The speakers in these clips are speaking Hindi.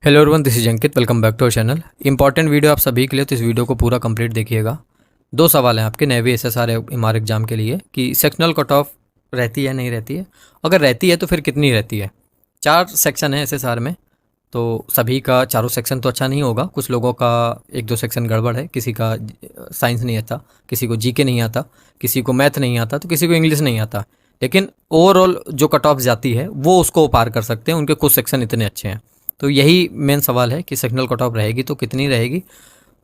Hello everyone, this is Ankit. Welcome back to our channel. Important video आप सभी के लिए, तो इस वीडियो को पूरा कंप्लीट देखिएगा। दो सवाल हैं आपके नेवी एसएसआर एमआर एग्जाम के लिए कि सेक्शनल कट ऑफ रहती है नहीं रहती है, अगर रहती है तो फिर कितनी रहती है। 4 सेक्शन है एसएसआर में, तो सभी का चारों सेक्शन तो अच्छा नहीं होगा। कुछ लोगों का 1-2 सेक्शन गड़बड़ है, किसी का साइंस नहीं आता, किसी को जीके नहीं आता, किसी को मैथ नहीं आता, तो किसी को इंग्लिश नहीं आता। लेकिन ओवरऑल जो कट ऑफ जाती है वो उसको पार कर सकते हैं, उनके कुछ सेक्शन इतने अच्छे हैं। तो यही मेन सवाल है कि सेक्शनल कट ऑफ रहेगी तो कितनी रहेगी।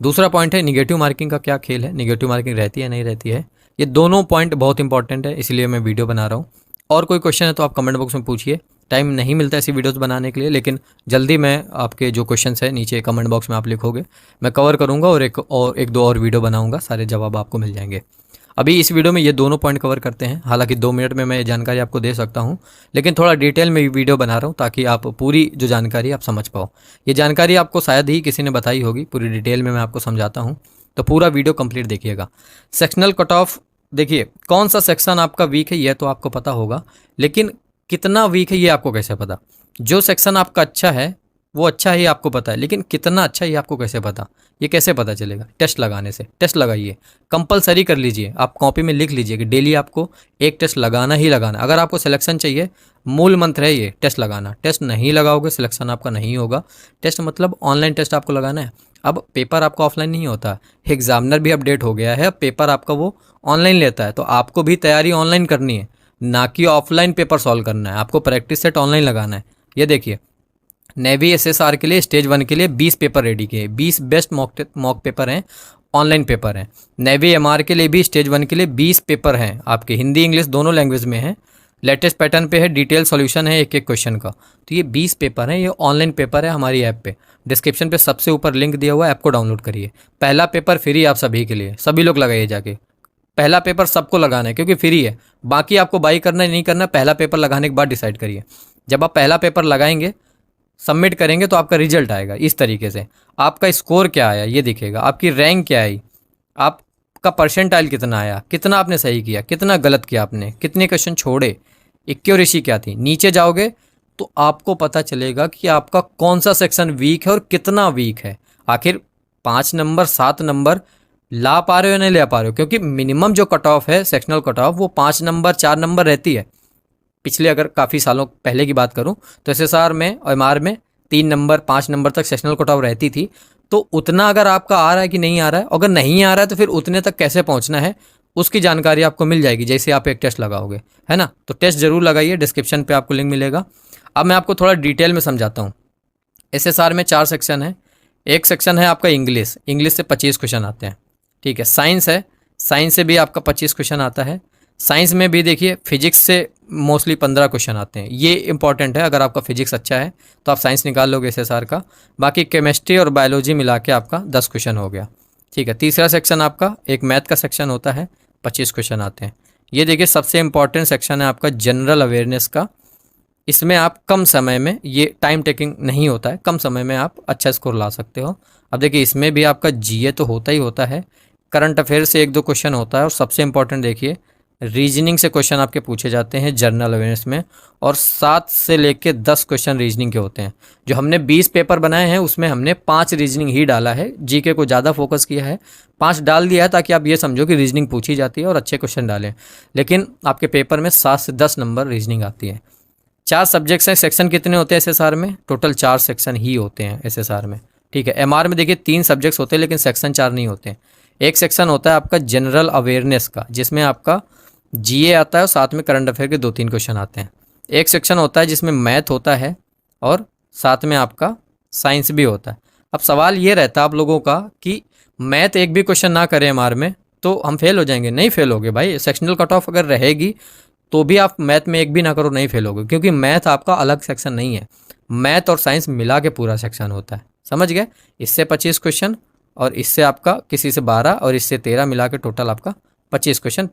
दूसरा पॉइंट है निगेटिव मार्किंग का क्या खेल है, निगेटिव मार्किंग रहती है नहीं रहती है। ये दोनों पॉइंट बहुत इंपॉर्टेंट है, इसलिए मैं वीडियो बना रहा हूँ। और कोई क्वेश्चन है तो आप कमेंट बॉक्स में पूछिए। टाइम नहीं मिलता ऐसी वीडियोस बनाने के लिए, लेकिन जल्दी मैं आपके जो क्वेश्चंस है नीचे कमेंट बॉक्स में आप लिखोगे, मैं कवर करूँगा और एक दो और वीडियो बनाऊँगा, सारे जवाब आपको मिल जाएंगे। अभी इस वीडियो में ये दोनों पॉइंट कवर करते हैं। हालांकि 2 मिनट में मैं ये जानकारी आपको दे सकता हूँ, लेकिन थोड़ा डिटेल में वीडियो बना रहा हूँ ताकि आप पूरी जो जानकारी आप समझ पाओ। ये जानकारी आपको शायद ही किसी ने बताई होगी, पूरी डिटेल में मैं आपको समझाता हूँ, तो पूरा वीडियो कंप्लीट देखिएगा। सेक्शनल कट ऑफ देखिए, कौन सा सेक्शन आपका वीक है यह तो आपको पता होगा, लेकिन कितना वीक है ये आपको कैसे पता। जो सेक्शन आपका अच्छा है वो अच्छा ही आपको पता है, लेकिन कितना अच्छा ये आपको कैसे पता, ये कैसे पता चलेगा। टेस्ट लगाने से। टेस्ट लगाइए, कंपलसरी कर लीजिए, आप कॉपी में लिख लीजिए कि डेली आपको एक टेस्ट लगाना ही लगाना। अगर आपको सिलेक्शन चाहिए, मूल मंत्र है ये, टेस्ट लगाना। टेस्ट नहीं लगाओगे सिलेक्शन आपका नहीं होगा। टेस्ट मतलब ऑनलाइन टेस्ट आपको लगाना है। अब पेपर आपका ऑफलाइन नहीं होता, एग्जामिनर भी अपडेट हो गया है, अब पेपर आपका वो ऑनलाइन लेता है, तो आपको भी तैयारी ऑनलाइन करनी है, ना कि ऑफलाइन पेपर सॉल्व करना है। आपको प्रैक्टिस सेट ऑनलाइन लगाना है। ये देखिए, नेवी एसएसआर के लिए स्टेज 1 के लिए 20 पेपर रेडी किए, 20 बेस्ट मॉक पेपर हैं, ऑनलाइन पेपर हैं। नेवी एमआर के लिए भी स्टेज 1 के लिए 20 पेपर हैं, आपके हिंदी इंग्लिश दोनों लैंग्वेज में हैं। लेटेस्ट पैटर्न पे है, डिटेल सॉल्यूशन है एक एक क्वेश्चन का। तो ये 20 पेपर हैं, ये ऑनलाइन पेपर है हमारी ऐप पे। डिस्क्रिप्शन पे सबसे ऊपर लिंक दिया हुआ है, ऐप को डाउनलोड करिए। पहला पेपर फ्री आप सभी के लिए, सभी लोग लगाइए जाके। पहला पेपर सबको लगाना है क्योंकि फ्री है, बाकी आपको बाई करना है नहीं करना, पहला पेपर लगाने के बाद डिसाइड करिए। जब आप पहला पेपर लगाएंगे, सबमिट करेंगे, तो आपका रिजल्ट आएगा इस तरीके से। आपका स्कोर क्या आया ये दिखेगा, आपकी रैंक क्या आई, आपका परसेंटाइल कितना आया, कितना आपने सही किया, कितना गलत किया आपने, कितने क्वेश्चन छोड़े, एक्यूरेसी क्या थी। नीचे जाओगे तो आपको पता चलेगा कि आपका कौन सा सेक्शन वीक है और कितना वीक है। आखिर 5 नंबर 7 नंबर ला पा रहे हो या नहीं ले पा रहे हो, क्योंकि मिनिमम जो कट ऑफ है सेक्शनल कट ऑफ वो 5 नंबर 4 नंबर रहती है। पिछले अगर काफ़ी सालों पहले की बात करूं तो एसएसआर में और एमआर में 3 नंबर 5 नंबर तक सेक्शनल कट ऑफ रहती थी। तो उतना अगर आपका आ रहा है कि नहीं आ रहा है, अगर नहीं आ रहा है तो फिर उतने तक कैसे पहुंचना है उसकी जानकारी आपको मिल जाएगी जैसे आप एक टेस्ट लगाओगे, है ना। तो टेस्ट जरूर लगाइए, डिस्क्रिप्शन पे आपको लिंक मिलेगा। अब मैं आपको थोड़ा डिटेल में समझाता हूँ। एसएसआर में 4 सेक्शन है। एक सेक्शन है आपका इंग्लिश, इंग्लिश से 25 क्वेश्चन आते हैं, ठीक है। साइंस है, साइंस से भी आपका 25 क्वेश्चन आता है। साइंस में भी देखिए फिजिक्स से मोस्टली 15 क्वेश्चन आते हैं, ये इंपॉर्टेंट है। अगर आपका फिजिक्स अच्छा है तो आप साइंस निकाल लोगे एसएसआर का। बाकी केमिस्ट्री और बायोलॉजी मिला के आपका 10 क्वेश्चन हो गया, ठीक है। तीसरा सेक्शन आपका एक मैथ का सेक्शन होता है, 25 क्वेश्चन आते हैं। ये देखिए सबसे इंपॉर्टेंट सेक्शन है आपका जनरल अवेयरनेस का। इसमें आप कम समय में, ये टाइम टेकिंग नहीं होता है, कम समय में आप अच्छा स्कोर ला सकते हो। अब देखिए इसमें भी आपका जीए तो होता ही होता है, करंट अफेयर से 1-2 क्वेश्चन होता है, और सबसे इंपॉर्टेंट देखिए रीजनिंग से क्वेश्चन आपके पूछे जाते हैं जनरल अवेयरनेस में, और 7 से लेके 10 क्वेश्चन रीजनिंग के होते हैं। जो हमने 20 पेपर बनाए हैं उसमें हमने 5 रीजनिंग ही डाला है, जीके को ज़्यादा फोकस किया है, 5 डाल दिया है ताकि आप ये समझो कि रीजनिंग पूछी जाती है और अच्छे क्वेश्चन डालें। लेकिन आपके पेपर में 7 से 10 नंबर रीजनिंग आती है। 4 सब्जेक्ट्स हैं। सेक्शन कितने होते हैं एसएसआर में? टोटल 4 सेक्शन ही होते हैं एसएसआर में, ठीक है। एमआर में देखिए 3 सब्जेक्ट्स होते हैं लेकिन सेक्शन 4 नहीं होते हैं। एक सेक्शन होता है आपका जनरल अवेयरनेस का, जिसमें आपका जीए आता है और साथ में करंट अफेयर के 2-3 क्वेश्चन आते हैं। एक सेक्शन होता है जिसमें मैथ होता है और साथ में आपका साइंस भी होता है। अब सवाल ये रहता है आप लोगों का कि मैथ एक भी क्वेश्चन ना करें एमआर में तो हम फेल हो जाएंगे। नहीं फेल होगे भाई, सेक्शनल कट ऑफ अगर रहेगी तो भी आप मैथ में एक भी ना करो नहीं फेल होगे, क्योंकि मैथ आपका अलग सेक्शन नहीं है, मैथ और साइंस मिला के पूरा सेक्शन होता है। समझ गए? इससे 25 क्वेश्चन और इससे आपका किसी से 12 और इससे 13 मिला के टोटल आपका 25 क्वेश्चन।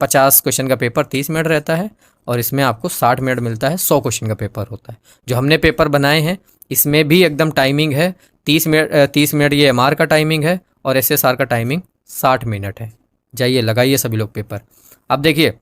50 क्वेश्चन का पेपर 30 मिनट रहता है, और इसमें आपको 60 मिनट मिलता है। 100 क्वेश्चन का पेपर होता है। जो हमने पेपर बनाए हैं इसमें भी एकदम टाइमिंग है 30 मिनट ये एमआर का टाइमिंग है, और एसएसआर का टाइमिंग 60 मिनट है। जाइए लगाइए सभी लोग पेपर। अब देखिए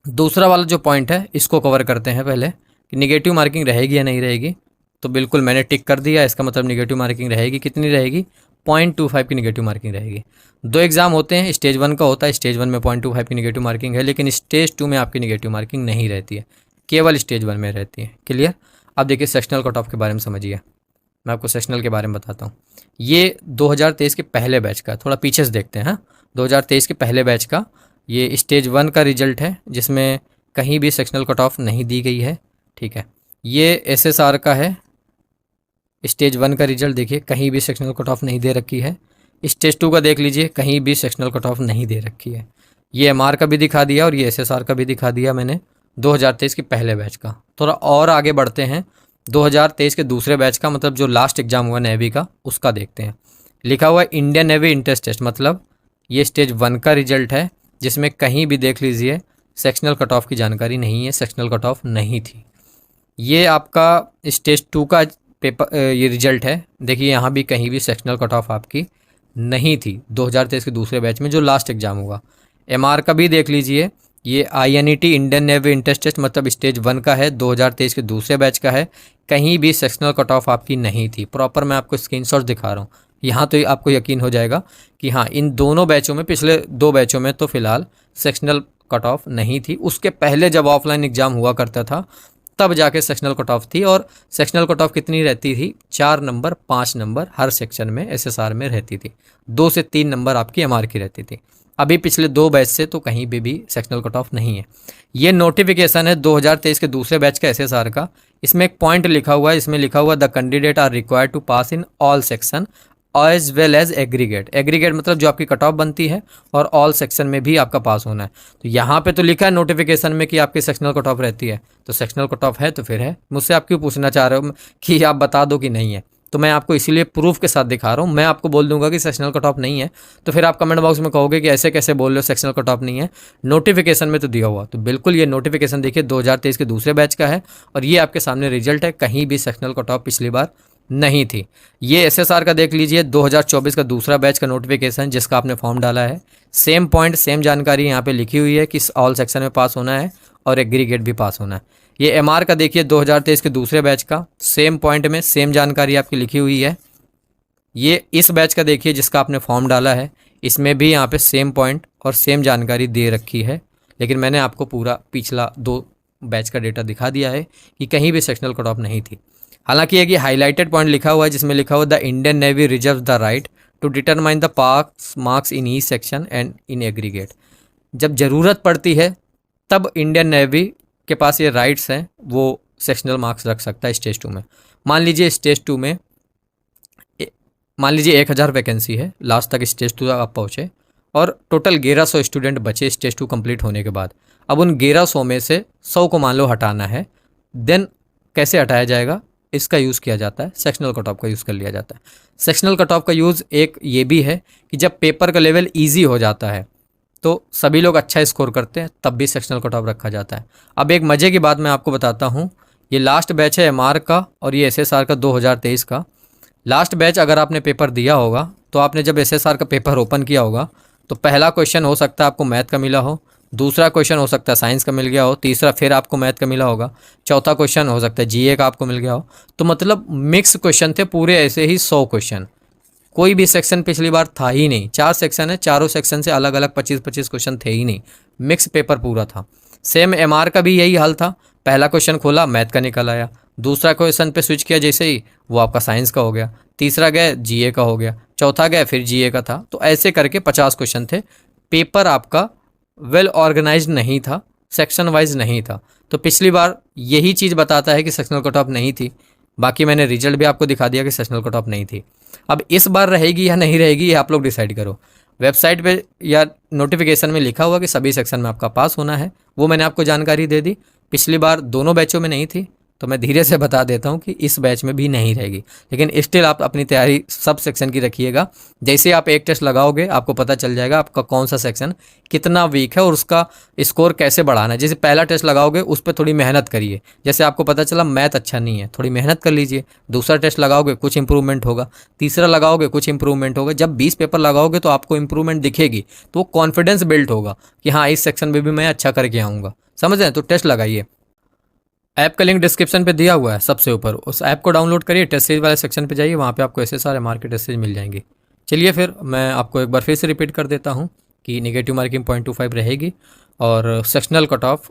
दूसरा वाला जो पॉइंट है इसको कवर करते हैं पहले, कि निगेटिव मार्किंग रहेगी या नहीं रहेगी। तो बिल्कुल मैंने टिक कर दिया, इसका मतलब निगेटिव मार्किंग रहेगी। कितनी रहेगी? 0.25 की निगेटिव मार्किंग रहेगी। 2 एग्ज़ाम होते हैं, स्टेज 1 का होता है, स्टेज 1 में 0.25 की निगेटिव मार्किंग है, लेकिन स्टेज 2 में आपकी निगेटिव मार्किंग नहीं रहती है, केवल स्टेज 1 में रहती है। क्लियर? अब देखिए सेक्शनल कट ऑफ के बारे में समझिए। मैं आपको सेक्शनल के बारे में बताता हूँ। ये 2023 के पहले बैच का, थोड़ा पीछे से देखते हैं। हाँ, 2023 के पहले बैच का ये स्टेज 1 का रिजल्ट है, जिसमें कहीं भी सेक्शनल कट ऑफ नहीं दी गई है। ठीक है, ये एसएसआर का है, स्टेज 1 का रिजल्ट देखिए, कहीं भी सेक्शनल कट ऑफ नहीं दे रखी है। स्टेज 2 का देख लीजिए, कहीं भी सेक्शनल कट ऑफ नहीं दे रखी है। ये एमआर का भी दिखा दिया और ये एसएसआर का भी दिखा दिया मैंने 2023 के पहले बैच का। थोड़ा और आगे बढ़ते हैं, 2023 के दूसरे बैच का, मतलब जो लास्ट एग्जाम हुआ नेवी का, उसका देखते हैं। लिखा हुआ है इंडियन नेवी इंट्रेंस टेस्ट, मतलब ये स्टेज 1 का रिजल्ट है, जिसमें कहीं भी देख लीजिए सेक्शनल कट ऑफ की जानकारी नहीं है, सेक्शनल कट ऑफ नहीं थी। ये आपका स्टेज 2 का पेपर ये रिजल्ट है, देखिए यहाँ भी कहीं भी सेक्शनल कट ऑफ आपकी नहीं थी 2023 के दूसरे बैच में जो लास्ट एग्जाम हुआ। एमआर का भी देख लीजिए, ये आईएनईटी इंडियन नेवी इंट्रेंस टेस्ट, मतलब स्टेज 1 का है, 2023 के दूसरे बैच का है, कहीं भी सेक्शनल कट ऑफ आपकी नहीं थी। प्रॉपर मैं आपको स्क्रीनशॉट दिखा रहा हूँ, यहाँ तो आपको यकीन हो जाएगा कि हाँ, इन दोनों बैचों में, पिछले 2 बैचों में तो फिलहाल सेक्शनल कट ऑफ नहीं थी। उसके पहले जब ऑफलाइन एग्जाम हुआ करता था तब जाके सेक्शनल कट ऑफ थी, और सेक्शनल कट ऑफ कितनी रहती थी? 4 नंबर 5 नंबर हर सेक्शन में एसएसआर में रहती थी, 2 से 3 नंबर आपकी एमआर की रहती थी। अभी पिछले 2 बैच से तो कहीं भी सेक्शनल कट ऑफ नहीं है। ये नोटिफिकेशन है 2023 के दूसरे बैच का एसएसआर का। इसमें एक पॉइंट लिखा हुआ है, इसमें लिखा हुआ the candidate are required to pass in all section as well as aggregate. Aggregate मतलब जो आपकी कट ऑफ बनती है, और ऑल सेक्शन में भी आपका पास होना है। तो यहाँ पे तो लिखा है नोटिफिकेशन में कि आपकी सेक्शनल कट ऑफ रहती है, तो सेक्शनल कट ऑफ है तो फिर है। मुझसे आप क्यों पूछना चाह रहे हो कि आप बता दो कि नहीं है? तो मैं आपको इसीलिए प्रूफ के साथ दिखा रहा हूँ। मैं आपको बोल दूंगा कि सेक्शनल कट ऑफ नहीं है, तो फिर आप कमेंट बॉक्स में कहोगे कि ऐसे कैसे बोल रहे हो, सेक्शनल कट ऑफ नहीं है, नोटिफिकेशन में तो दिया हुआ। तो बिल्कुल ये नोटिफिकेशन देखिए 2023 के दूसरे बैच का है, और ये आपके सामने रिजल्ट है, कहीं भी सेक्शनल कट ऑफ पिछली बार नहीं थी। ये एसएसआर का देख लीजिए 2024 का दूसरा बैच का नोटिफिकेशन, जिसका आपने फॉर्म डाला है। सेम पॉइंट सेम जानकारी यहाँ पे लिखी हुई है कि ऑल सेक्शन में पास होना है और एग्रीगेट भी पास होना है। ये एमआर का देखिए 2023 के दूसरे बैच का, सेम पॉइंट में सेम जानकारी आपकी लिखी हुई है। ये इस बैच का देखिए जिसका आपने फॉर्म डाला है, इसमें भी यहाँ पे सेम पॉइंट और सेम जानकारी दे रखी है, लेकिन मैंने आपको पूरा पिछला 2 बैच का डेटा दिखा दिया है कि कहीं भी सेक्शनल कट ऑफ नहीं थी। हालांकि एक ये हाईलाइटेड पॉइंट लिखा हुआ है, जिसमें लिखा हुआ the Indian navy reserve the right to determine the pass marks in each section and in aggregate. जब ज़रूरत पड़ती है तब इंडियन नेवी के पास ये राइट्स हैं, वो सेक्शनल मार्क्स रख सकता है स्टेज 2 में। मान लीजिए स्टेज 2 में मान लीजिए 1000 वैकेंसी है, लास्ट तक स्टेज 2 तक आप पहुँचे, और टोटल 1100 स्टूडेंट बचे स्टेज 2 कंप्लीट होने के बाद। अब उन 1100 में से 100 को मान लो हटाना है, देन कैसे हटाया जाएगा? इसका यूज़ किया जाता है, सेक्शनल कट ऑफ का यूज़ कर लिया जाता है। सेक्शनल कट ऑफ का यूज़ एक ये भी है कि जब पेपर का लेवल ईजी हो जाता है तो सभी लोग अच्छा स्कोर करते हैं, तब भी सेक्शनल कट ऑफ रखा जाता है। अब एक मज़े की बात मैं आपको बताता हूँ, ये लास्ट बैच है एमआर का और ये एसएसआर का 2023 का। लास्ट बैच अगर आपने पेपर दिया होगा तो आपने जब एसएसआर का पेपर ओपन किया होगा तो पहला क्वेश्चन हो सकता है आपको मैथ का मिला हो, दूसरा क्वेश्चन हो सकता है साइंस का मिल गया हो, तीसरा फिर आपको मैथ का मिला होगा, चौथा क्वेश्चन हो सकता है जीए का आपको मिल गया हो। तो मतलब मिक्स क्वेश्चन थे पूरे, ऐसे ही 100 क्वेश्चन। कोई भी सेक्शन पिछली बार था ही नहीं। 4 सेक्शन है, चारों सेक्शन से अलग अलग 25-25 क्वेश्चन थे ही नहीं, मिक्स पेपर पूरा था। सेम एमआर का भी यही हाल था, पहला क्वेश्चन खोला मैथ का निकल आया, दूसरा क्वेश्चन पे स्विच किया जैसे ही वो आपका साइंस का हो गया, तीसरा गया जीए का हो गया, चौथा गया फिर जीए का था। तो ऐसे करके 50 क्वेश्चन थे। पेपर आपका वेल ऑर्गेनाइज नहीं था, सेक्शन वाइज नहीं था। तो पिछली बार यही चीज़ बताता है कि सेक्शनल कट ऑफ नहीं थी। बाकी मैंने रिजल्ट भी आपको दिखा दिया कि सेक्शनल कट ऑफ नहीं थी। अब इस बार रहेगी या नहीं रहेगी ये आप लोग डिसाइड करो। वेबसाइट पे या नोटिफिकेशन में लिखा हुआ कि सभी सेक्शन में आपका पास होना है, वो मैंने आपको जानकारी दे दी। पिछली बार दोनों बैचों में नहीं थी, तो मैं धीरे से बता देता हूँ कि इस बैच में भी नहीं रहेगी। लेकिन स्टिल आप अपनी तैयारी सब सेक्शन की रखिएगा। जैसे आप एक टेस्ट लगाओगे आपको पता चल जाएगा आपका कौन सा सेक्शन कितना वीक है और उसका स्कोर कैसे बढ़ाना है। जैसे पहला टेस्ट लगाओगे उस पर थोड़ी मेहनत करिए, जैसे आपको पता चला मैथ अच्छा नहीं है, थोड़ी मेहनत कर लीजिए। दूसरा टेस्ट लगाओगे कुछ इंप्रूवमेंट होगा, तीसरा लगाओगे कुछ इंप्रूवमेंट होगा। जब 20 पेपर लगाओगे तो आपको इंप्रूवमेंट दिखेगी, तो वो कॉन्फिडेंस बिल्ड होगा कि हाँ इस सेक्शन में भी मैं अच्छा करके आऊँगा। समझ रहे हैं? तो टेस्ट लगाइए। ऐप का लिंक डिस्क्रिप्शन पे दिया हुआ है सबसे ऊपर, उस ऐप को डाउनलोड करिए, टेस्ट सीरीज वाले सेक्शन पे जाइए, वहाँ पे आपको ऐसे सारे मार्केट टेस्ट सीरीज मिल जाएंगी। चलिए फिर मैं आपको एक बार फिर से रिपीट कर देता हूँ कि नेगेटिव मार्किंग 0.25 रहेगी और सेक्शनल कट ऑफ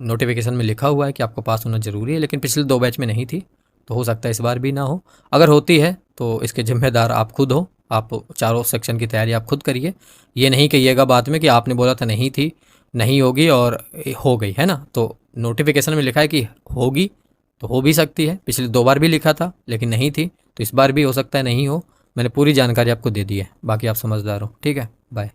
नोटिफिकेशन में लिखा हुआ है कि आपको पास होना ज़रूरी है, लेकिन पिछले 2 बैच में नहीं थी, तो हो सकता है इस बार भी ना हो। अगर होती है तो इसके जिम्मेदार आप खुद हो, आप चारों सेक्शन की तैयारी आप खुद करिए। ये नहीं कहिएगा बाद में कि आपने बोला था नहीं थी, नहीं होगी और हो गई, है ना। तो नोटिफिकेशन में लिखा है कि होगी, तो हो भी सकती है। पिछले 2 बार भी लिखा था लेकिन नहीं थी, तो इस बार भी हो सकता है नहीं हो। मैंने पूरी जानकारी आपको दे दी है, बाकी आप समझदार हो। ठीक है, बाय।